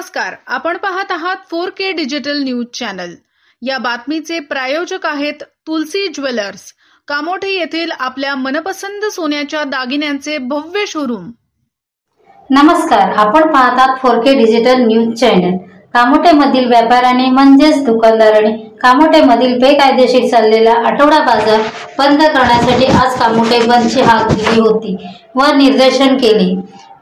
नमस्कार, आपण पाहत आहात 4K डिजिटल न्यूज चॅनल। या बातमीचे प्रायोजक आहेत तुलसी ज्वेलर्स, कामोठे येथील आपल्या मनपसंद सोन्याच्या दागिन्यांचे भव्य शोरूम। नमस्कार, आपण पाहतात 4K डिजिटल न्यूज चॅनल। कामोठेमधील व्यापाऱ्यांनी म्हणजेच दुकानदारांनी कामोठेमधील बेकायदेशीर चाललेला आठवडा बाजार बंद करण्यासाठी आज कामोठे बंदची हाक दिली होती व निर्देशन केले।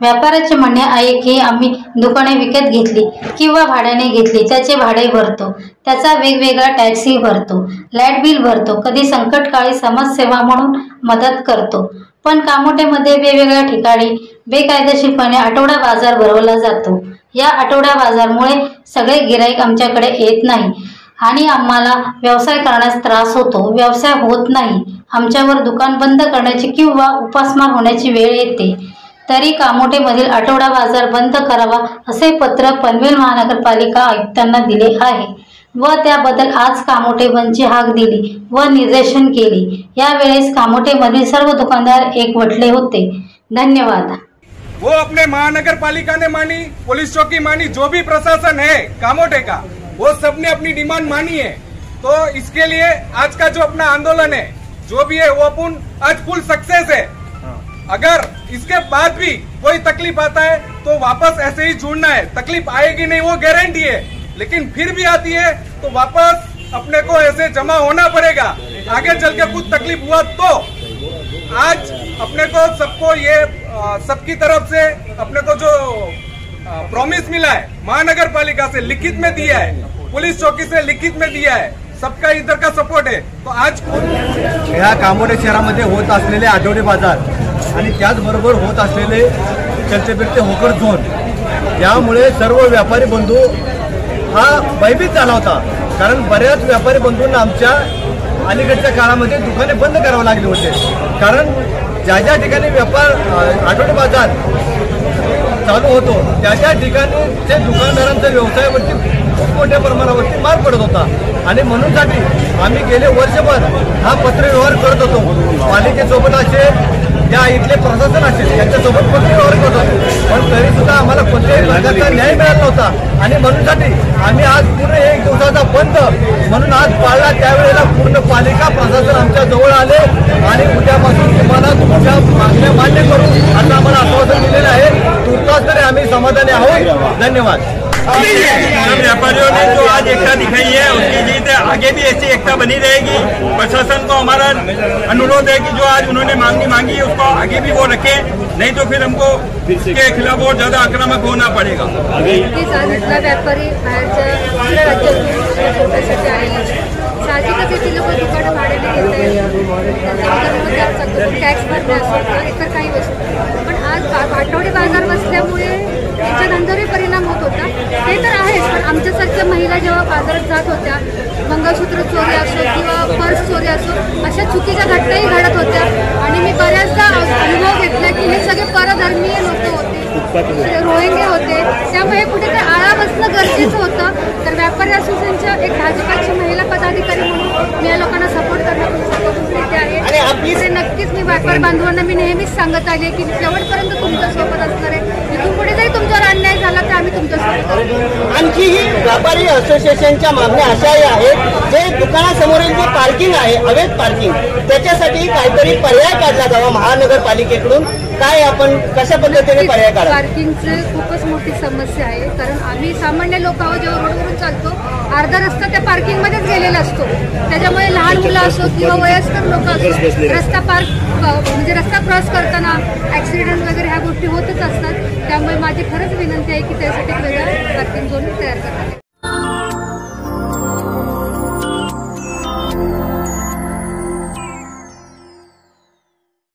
व्यापाऱ्याचे म्हणणे आहे की आम्ही दुकाने विकत घेतली किंवा भाड्याने घेतली, त्याचे भाडे भरतो, त्याचा वेगवेगळा टॅक्सही भरतो, लाईट बिल भरतो, कधी संकटकाळी समाजसेवा म्हणून मदत करतो। पण कामोठेमध्ये वेगवेगळ्या ठिकाणी बेकायदेशीरपणे आठवडा बाजार भरवला जातो। या आठवडा बाजारमुळे सगळे गिराईक आमच्याकडे येत नाही आणि आम्हाला व्यवसाय करण्यास त्रास होतो। व्यवसाय होत नाही, आमच्यावर दुकान बंद करण्याची किंवा उपासमार होण्याची वेळ येते। तरी कामोठेमधील आठवडा बाजार बंद करावा असे पत्र पनवेल महानगरपालिका आयुक्तांना दिले आहे व त्याबद्दल आज कामोठे बंदची हाक दिली व निर्देशन केले। यावेळेस कामोठेमधील सर्व दुकानदार एकवटले होते। धन्यवाद। वो अपने महानगर पालिका ने मानी, पुलिस चौकी मानी, जो भी प्रशासन है कामोठे का, वो सबने अपनी डिमांड मानी है। तो इसके लिए आज का जो अपना आंदोलन है जो भी है वो अपन आज फुल सक्सेस है। अगर इसके बाद भी कोई तकलीफ आता है तो वापस ऐसे ही जुड़ना है। तकलीफ आएगी नहीं वो गारंटी है, लेकिन फिर भी आती है तो वापस अपने को ऐसे जमा होना पड़ेगा। आगे चल के कुछ तकलीफ हुआ तो आज अपने को सबको ये सबकी तरफ से अपने को जो प्रॉमिस मिला है महानगर पालिका से लिखित में दिया है, पुलिस चौकी से लिखित में दिया है, सबका इधर का सपोर्ट है। तो आज या कामोठे शहरामध्ये होत असलेले आठवडे बाजार आणि त्याचबरोबर होत असलेले चलते फिरते होकर झोन यामुळे सर्व व्यापारी बंधू हा भयभीत झाला होता। कारण बऱ्याच व्यापारी बंधूंना आमच्या अलीकडच्या काळामध्ये दुकाने बंद करावे लागले होते। कारण ज्या ज्या ठिकाणी व्यापार आठवडे बाजार चालू होतो त्या त्या ठिकाणी त्या दुकानदारांच्या व्यवसायावरती खूप मोठ्या प्रमाणावरती मार पडत होता आणि म्हणूनसाठी आम्ही गेले वर्षभर हा पत्रव्यवहार करत होतो। पालिकेसोबत असेल या इथले प्रशासन असेल यांच्यासोबत पत्रव्यवहार करत होतो, पण तरी सुद्धा आम्हाला कोणत्याही प्रकारचा न्याय मिळाला नव्हता आणि म्हणूनसाठी आम्ही आज पूर्ण 1 दिवसाचा बंद म्हणून आज पाळला। त्यावेळेला पूर्ण पालिका प्रशासन आमच्या जवळ आले आणि उद्यापासून तुम्हाला तुमच्या मागण्या मान्य करू असं आम्हाला आश्वासन दिलेलं आहे। तुर्तास तरी आम्ही समाधानी आहोत। धन्यवाद। व्यापारियों ने जो आज एकता दिखाई है उसकी जीत है, आगे भी ऐसी एकता बनी रहेगी। प्रशासन को हमारा अनुरोध है कि जो आज उन्होंने मांगी उसको आगे भी वो रखे, नहीं तो फिर हमको इसके खिलाफ और ज्यादा आक्रामक होना पड़ेगा। व्यापारी बाहेरच्या राज्यातून आलेले साहजिकच येथील लोक दुकानं भाड्याने घेत आहेत, टॅक्स भरणे असो इतर काही वस्तू, पण आज आठवडे बाजार बसल्यामुळे त्यांच्या धंद्यावरही परिणाम होत होता। ते तर आहेच, पण आमच्यासारख्या महिला जेव्हा बाजारात जात होत्या, मंगळसूत्र चोरी असो किंवा पर्स चोरी असो अशा चुकीच्या घटनाही घडत होत्या आणि मी बऱ्याचदा अनुभव घेतला की हे सगळे परधर्मीय लोक होते, रोहिंगे होते, त्यामुळे कुठेतरी आळा बसणं गरजेचं होतं। तर व्यापारी असोसिएशनच्या एक भाजपाची महिला पदाधिकारी म्हणून मी या लोकांना सपोर्ट करण्यासाठी आहे आणि नक्कीच मी व्यापारी बांधवांना मी नेहमीच सांगत आले की शेवटपर्यंत तुमच्यासोबत असणार आहे। इथून पुढे जरी तुमच्यावर अन्याय झाला तर आम्ही तुमच्यासोबत। आणखीही व्यापारी असोसिएशनच्या मागण्या अशाही आहेत जे दुकानासमोरील जे पार्किंग आहे अवैध पार्किंग त्याच्यासाठी काहीतरी पर्याय काढला जावा महानगरपालिकेकडून। काय आपण कशा पद्धतीने पर्याय काढा? पार्किंगची खूपच मोठी समस्या आहे, कारण आम्ही सामान्य लोक आहोत, जेव्हा रोडवरून चालतो अर्धा रस्ता त्या पार्किंगमध्येच गेलेला असतो, त्याच्यामुळे लहान मुलं असो किंवा वयस्कर लोक असो रस्ता म्हणजे रस्ता क्रॉस करताना ऍक्सिडेंट वगैरे ह्या गोष्टी होतच असतात। त्यामुळे माझी खरंच विनंती आहे की त्यासाठी वेगळा पार्किंग झोन तयार करावा।